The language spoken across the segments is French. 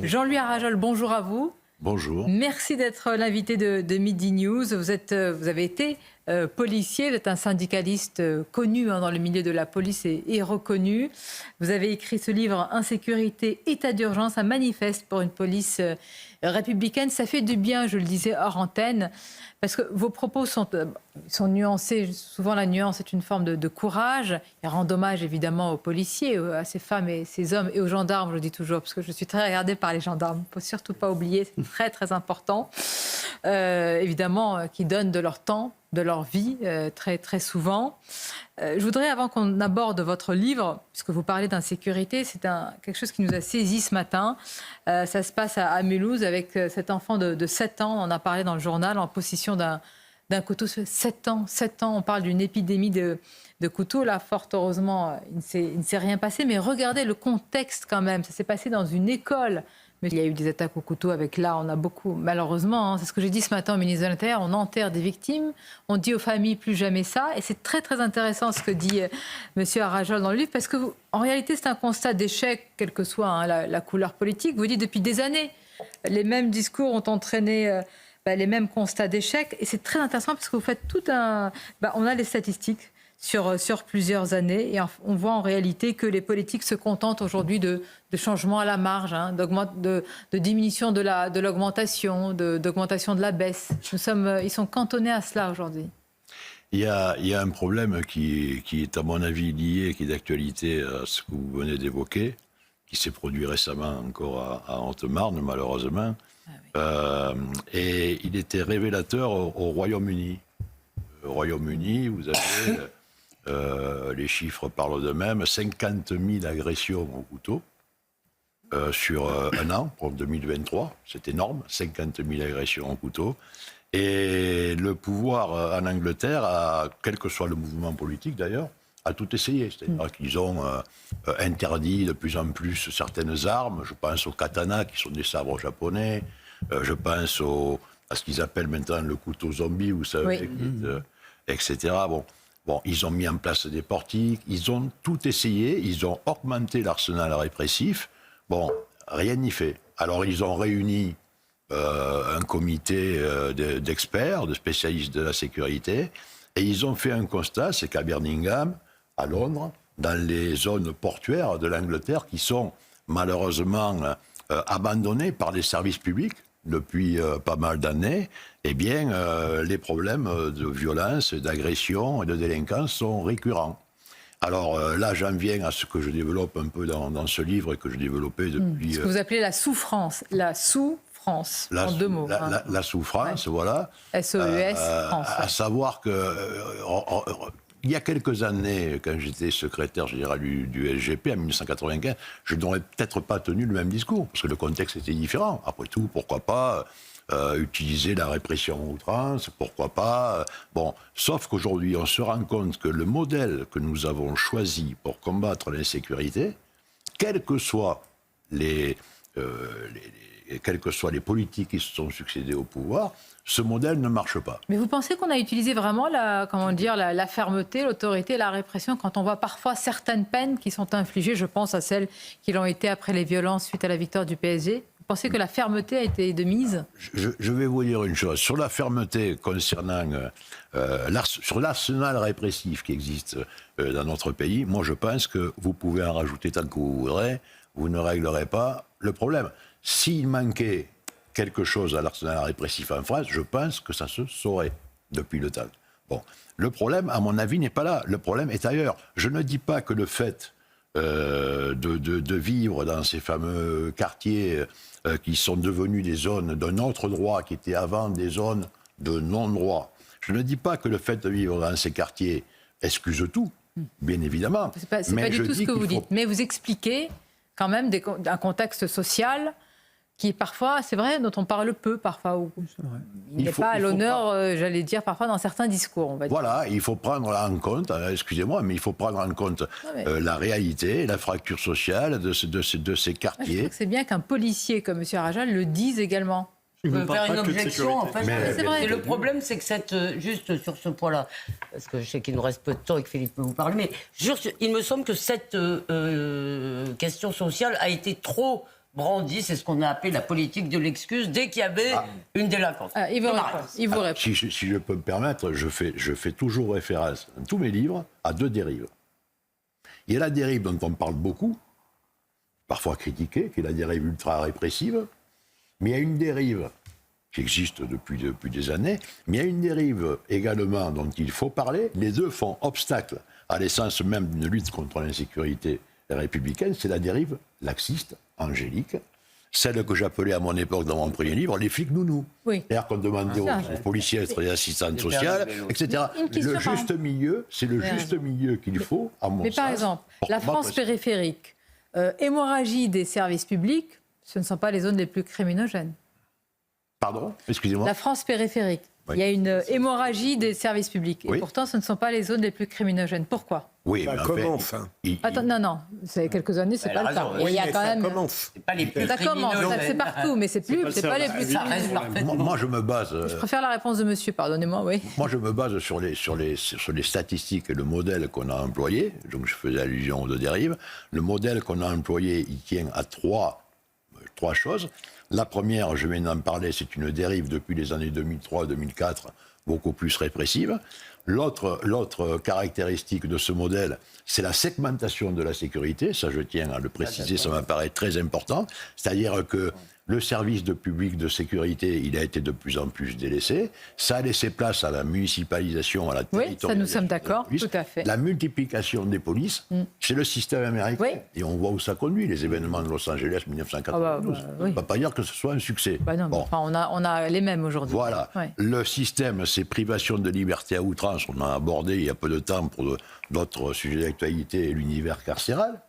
Jean-Louis Arajol, bonjour à vous. Bonjour. Merci d'être l'invité de Midi News. Vous avez été policier, vous êtes un syndicaliste connu dans le milieu de la police et reconnu. Vous avez écrit ce livre « Insécurité, état d'urgence », un manifeste pour une police républicaine. Ça fait du bien, je le disais hors antenne, parce que vos propos sont nuancés. Souvent, la nuance est une forme de courage. Il rend hommage évidemment aux policiers, à ces femmes et ces hommes, et aux gendarmes, je le dis toujours, parce que je suis très regardée par les gendarmes. Il ne faut surtout pas oublier, c'est très très important. Évidemment, qui donnent de leur temps, de leur vie, très très souvent. Je voudrais, avant qu'on aborde votre livre, puisque vous parlez d'insécurité, c'est quelque chose qui nous a saisi ce matin. Ça se passe à Mulhouse avec cet enfant de 7 ans, on en a parlé dans le journal, en possession d'un couteau. 7 ans, on parle d'une épidémie de couteaux. Là, fort heureusement, il ne s'est rien passé. Mais regardez le contexte quand même. Ça s'est passé dans une école. Mais il y a eu des attaques au couteau avec là, on a beaucoup, malheureusement, c'est ce que j'ai dit ce matin au ministre de l'Intérieur, on enterre des victimes, on dit aux familles plus jamais ça. Et c'est très très intéressant ce que dit M. Arajol dans le livre, parce que en réalité c'est un constat d'échec, quelle que soit la couleur politique. Vous dites depuis des années, les mêmes discours ont entraîné les mêmes constats d'échec. Et c'est très intéressant parce que vous faites tout un... on a les statistiques sur plusieurs années et on voit en réalité que les politiques se contentent aujourd'hui de changements à la marge, de diminution de l'augmentation, d'augmentation de la baisse. Ils sont cantonnés à cela aujourd'hui. Il y a un problème qui est à mon avis lié, qui est d'actualité à ce que vous venez d'évoquer, qui s'est produit récemment encore à Haute-Marne, malheureusement. Ah oui. Et il était révélateur au Royaume-Uni. Au Royaume-Uni, vous avez... les chiffres parlent d'eux-mêmes, 50 000 agressions au couteau sur un an, pour 2023, c'est énorme, 50 000 agressions au couteau. Et le pouvoir en Angleterre, quel que soit le mouvement politique d'ailleurs, a tout essayé. C'est-à-dire qu'ils ont interdit de plus en plus certaines armes. Je pense aux katanas, qui sont des sabres japonais. Je pense à ce qu'ils appellent maintenant le couteau zombie, vous savez, etc. Bon, ils ont mis en place des portiques, ils ont tout essayé, ils ont augmenté l'arsenal répressif. Bon, rien n'y fait. Alors, ils ont réuni un comité d'experts, de spécialistes de la sécurité, et ils ont fait un constat, c'est qu'à Birmingham, à Londres, dans les zones portuaires de l'Angleterre, qui sont malheureusement abandonnées par les services publics, depuis pas mal d'années, eh bien, les problèmes de violence, d'agression et de délinquance sont récurrents. Alors là, j'en viens à ce que je développe un peu dans ce livre et que je développais depuis... Ce que vous appelez la souffrance. La souffrance, en deux mots. La souffrance, voilà. SOES, France. À savoir que... il y a quelques années, quand j'étais secrétaire général du SGP en 1995, je n'aurais peut-être pas tenu le même discours, parce que le contexte était différent. Après tout, pourquoi pas utiliser la répression à outrance, pourquoi pas... Bon, sauf qu'aujourd'hui, on se rend compte que le modèle que nous avons choisi pour combattre l'insécurité, quelles que soient les politiques qui se sont succédées au pouvoir, ce modèle ne marche pas. Mais vous pensez qu'on a utilisé vraiment la fermeté, l'autorité, la répression, quand on voit parfois certaines peines qui sont infligées, je pense à celles qui l'ont été après les violences suite à la victoire du PSG. Vous pensez que la fermeté a été de mise ? Je vais vous dire une chose. Sur la fermeté concernant sur l'arsenal répressif qui existe dans notre pays, moi je pense que vous pouvez en rajouter tant que vous voudrez, vous ne réglerez pas le problème. S'il manquait quelque chose à l'arsenal répressif en France, je pense que ça se saurait depuis le temps. Bon, le problème, à mon avis, n'est pas là. Le problème est ailleurs. Je ne dis pas que le fait de vivre dans ces fameux quartiers qui sont devenus des zones d'un autre droit, qui étaient avant des zones de non-droit, je ne dis pas que le fait de vivre dans ces quartiers excuse tout, bien évidemment. C'est pas du tout ce que vous dites. Mais vous expliquez quand même un contexte social qui est parfois, c'est vrai, dont on parle peu parfois. Il n'est pas à l'honneur, j'allais dire, parfois dans certains discours, on va dire. Voilà, il faut prendre en compte, excusez-moi, mais il faut prendre en compte la réalité, la fracture sociale de ces quartiers. Je trouve que c'est bien qu'un policier comme M. Arajol le dise également. Je veux faire une objection, en fait. C'est vrai. Et le problème, c'est que juste sur ce point-là, parce que je sais qu'il nous reste peu de temps et que Philippe peut vous parler, mais il me semble que cette question sociale a été trop brandi, c'est ce qu'on a appelé la politique de l'excuse, dès qu'il y avait une délinquance. Il vous répond. Il vous répond. Si je peux me permettre, je fais toujours référence dans tous mes livres à deux dérives. Il y a la dérive dont on parle beaucoup, parfois critiquée, qui est la dérive ultra-répressive, mais il y a une dérive qui existe depuis des années, mais il y a une dérive également dont il faut parler. Les deux font obstacle à l'essence même d'une lutte contre l'insécurité républicaine, c'est la dérive laxiste, angélique, celle que j'appelais à mon époque dans mon premier livre, les flics nounous. Oui. C'est-à-dire qu'on demandait aux policiers d'être des assistantes sociales, etc. Le juste milieu, c'est le juste milieu qu'il faut, à mon sens. Mais par exemple, la France périphérique, hémorragie des services publics, ce ne sont pas les zones les plus criminogènes. Pardon, excusez-moi. La France périphérique, il y a une hémorragie des services publics. Et pourtant, ce ne sont pas les zones les plus criminogènes. Pourquoi ? Oui, mais comment ça ? Attends, non, c'est quelques années, c'est pas le cas. Oui, il y a quand même. Ça commence. C'est pas les plus Ça commence, c'est partout, mais c'est pas les plus. Ça reste parfaitement. moi, je me base. Je préfère la réponse de monsieur, pardonnez-moi, oui. Moi, je me base sur les statistiques et le modèle qu'on a employé. Donc, je faisais allusion aux deux dérives. Le modèle qu'on a employé, il tient à trois choses. La première, je viens d'en parler, c'est une dérive depuis les années 2003-2004, beaucoup plus répressive. L'autre caractéristique de ce modèle, c'est la segmentation de la sécurité. Ça, je tiens à le préciser, ça m'apparaît très important. C'est-à-dire que le service de public de sécurité, il a été de plus en plus délaissé. Ça a laissé place à la municipalisation, à la territorialisation. Oui, ça nous sommes d'accord, tout à fait. La multiplication des polices, c'est le système américain. Oui. Et on voit où ça conduit, les événements de Los Angeles 1992. oui. On ne va pas dire que ce soit un succès. Non, bon. Enfin, on a les mêmes aujourd'hui. Voilà. Ouais. Le système, c'est privation de liberté à outrance. On a abordé il y a peu de temps pour d'autres sujets d'actualité l'univers carcéral.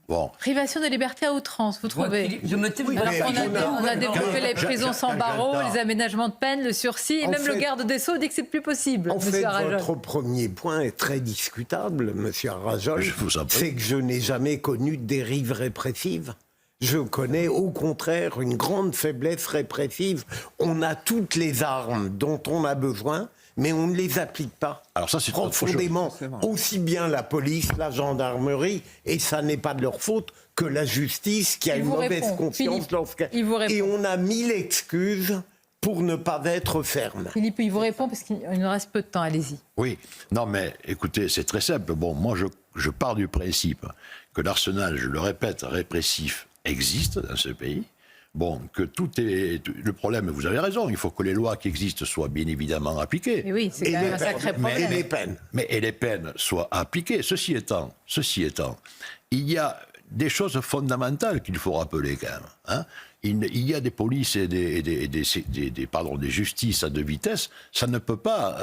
Bon. Privation de liberté à outrance, vous trouvez ? Alors on a développé les prisons sans barreaux, les aménagements de peine, le sursis, et même le garde des Sceaux dit que c'est plus possible. En fait, votre premier point est très discutable, monsieur Arrajol. C'est que je n'ai jamais connu de dérive répressive. Je connais au contraire une grande faiblesse répressive. On a toutes les armes dont on a besoin, mais on ne les applique pas. Alors ça, c'est profondément, aussi bien la police, la gendarmerie, et ça n'est pas de leur faute, que la justice qui a une mauvaise conscience lorsqu'elle... Et on a 1000 excuses pour ne pas être ferme. Philippe, il vous répond parce qu'il nous reste peu de temps, allez-y. Oui, non mais écoutez, c'est très simple. Bon, moi je pars du principe que l'arsenal, je le répète, répressif existe dans ce pays. Bon, que tout est... Le problème, vous avez raison, il faut que les lois qui existent soient bien évidemment appliquées. Et oui, c'est quand même un sacré problème. Et les peines. Et les peines soient appliquées. Ceci étant, il y a des choses fondamentales qu'il faut rappeler quand même. Hein. Il y a des polices et des justices à deux vitesses. Ça ne peut pas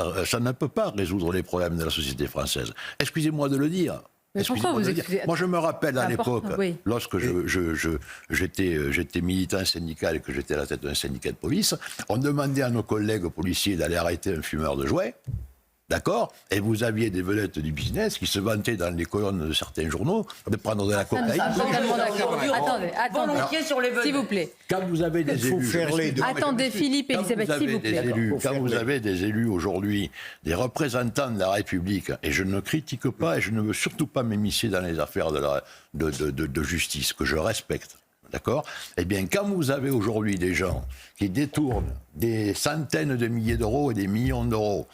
résoudre les problèmes de la société française. Excusez-moi de le dire. Mais pourquoi vous excusez ? Moi, je me rappelle à l'époque, lorsque j'étais militant syndical et que j'étais à la tête d'un syndicat de police, on demandait à nos collègues policiers d'aller arrêter un fumeur de joints. D'accord ? Et vous aviez des vedettes du business qui se vantaient dans les colonnes de certains journaux de prendre de la cocaïne. Totalement d'accord. Attendez, s'il vous plaît. Quand vous avez des élus... Attendez, Philippe et Elisabeth, s'il vous plaît. Quand vous avez des élus aujourd'hui, des représentants de la République, et je ne critique pas et je ne veux surtout pas m'immiscer dans les affaires de justice, que je respecte. D'accord ? Eh bien, quand vous avez aujourd'hui des gens qui détournent des centaines de milliers d'euros et des millions d'euros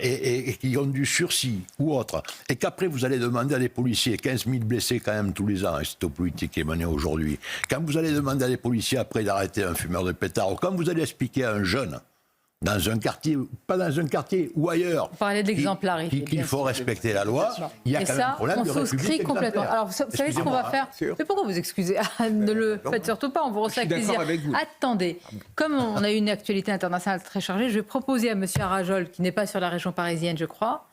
et qui ont du sursis ou autre, et qu'après vous allez demander à des policiers, 15 000 blessés quand même tous les ans, et c'est au politique qui est mené aujourd'hui, quand vous allez demander à des policiers après d'arrêter un fumeur de pétard, ou quand vous allez expliquer à un jeune, dans un quartier, pas dans un quartier ou ailleurs, parler de l'exemplarité, qu'il faut respecter la loi, il y a quand même un problème de République complètement. Alors, vous savez ce qu'on va faire ? Mais pourquoi vous excusez ? Ne le faites surtout pas, on vous reçoit avec plaisir. Attendez, comme on a eu une actualité internationale très chargée, je vais proposer à M. Arrajol, qui n'est pas sur la région parisienne, je crois.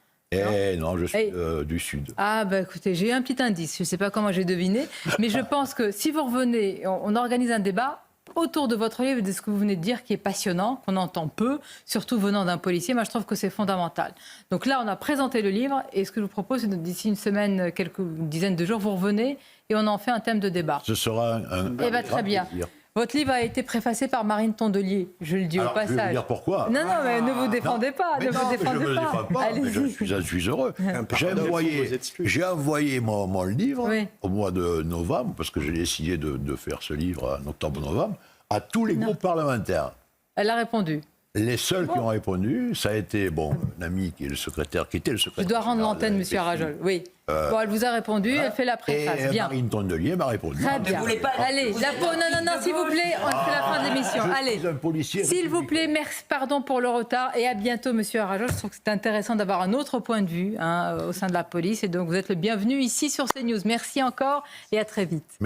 Non, je suis du Sud. Ah, écoutez, j'ai eu un petit indice, je ne sais pas comment j'ai deviné, mais je pense que si vous revenez, on organise un débat autour de votre livre, de ce que vous venez de dire, qui est passionnant, qu'on entend peu, surtout venant d'un policier. Moi, je trouve que c'est fondamental. Donc là, on a présenté le livre, et ce que je vous propose, c'est que d'ici une semaine, quelques dizaines de jours, vous revenez, et on en fait un thème de débat. Ce sera un très bien. plaisir. Votre livre a été préfacé par Marine Tondelier, je le dis au passage. Je vais vous dire pourquoi. Non, mais ne vous défendez pas. Je ne me défends pas, mais je suis heureux. J'ai envoyé mon livre au mois de novembre, parce que j'ai décidé de faire ce livre en octobre-novembre, à tous les groupes parlementaires. Elle a répondu. Les seuls qui ont répondu, ça a été un ami qui était le secrétaire. Je dois rendre l'antenne, monsieur Arajol. Oui. Elle vous a répondu, elle fait la préface. Et bien. Marine Tondelier m'a répondu. Très bien. Allez, non, s'il vous plaît, on fait la fin de l'émission. Allez, s'il vous plaît, merci, pardon pour le retard et à bientôt, monsieur Arajol. Je trouve que c'est intéressant d'avoir un autre point de vue au sein de la police et donc vous êtes le bienvenu ici sur CNews. Merci encore et à très vite.